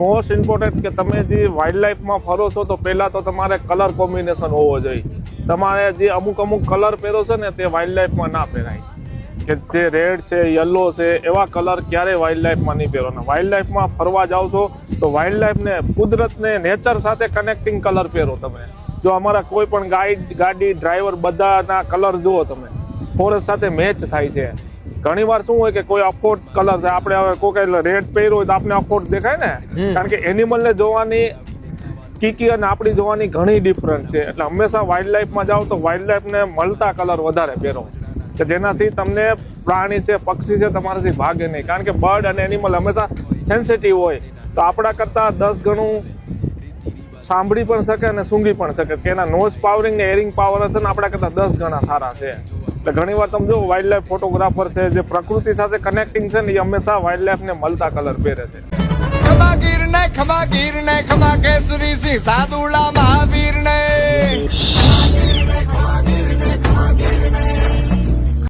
Most important કે તમે જે વાઇલ્ડ લાઈફમાં ફરો છો તો પહેલાં તો તમારે કલર કોમ્બિનેશન હોવો જોઈએ. તમારે જે અમુક કલર પહેરો છો ને તે વાઇલ્ડ લાઈફમાં ના પહેરાય. કે જે રેડ છે, યલો છે, એવા કલર ક્યારેય વાઇલ્ડ લાઈફમાં નહીં પહેરવાના. વાઇલ્ડ લાઈફમાં ફરવા જાઓ છો તો વાઇલ્ડ લાઈફને, કુદરતને, નેચર સાથે કનેક્ટિંગ કલર પહેરો તમે. જો અમારા કોઈ પણ ગાડી ડ્રાઈવર બધાના કલર જુઓ તમે, ફોરેસ્ટ સાથે મેચ થાય છે. ઘણી વાર શું હોય કે કોઈ અફોર્ડ કલર છે, આપણે હવે કોઈ રેડ પહેર્યો હોય તો આપણે અફોર્ડ દેખાય ને, કારણ કે એનિમલને જોવાની કીકી અને આપણી જોવાની ઘણી ડિફરન્સ છે. એટલે હંમેશા વાઇલ્ડ લાઈફમાં જાઓ તો વાઇલ્ડ લાઈફને મળતા કલર વધારે પહેરો, કે જેનાથી તમને પ્રાણી છે, પક્ષી છે, તમારાથી ભાગે નહીં. કારણ કે બર્ડ અને એનિમલ હંમેશા સેન્સિટિવ હોય, તો આપણા કરતાં 10 ગણું સાંભળી પણ શકે અને સૂંઘી પણ શકે. કે એના નોઝ પાવરિંગ ને એરિંગ પાવર છે ને આપણા કરતાં 10 ગણા સારા છે. એટલે ઘણી વાર તમે જો વાઇલ્ડ લાઈફ ફોટોગ્રાફર છે, જે પ્રકૃતિ સાથે કનેક્ટિંગ છે ને, એ હંમેશા વાઇલ્ડ લાઈફને મળતા કલર પહેરે છે. ખમા ગીર ને ખમા કેસરી સિંહ સાદુડા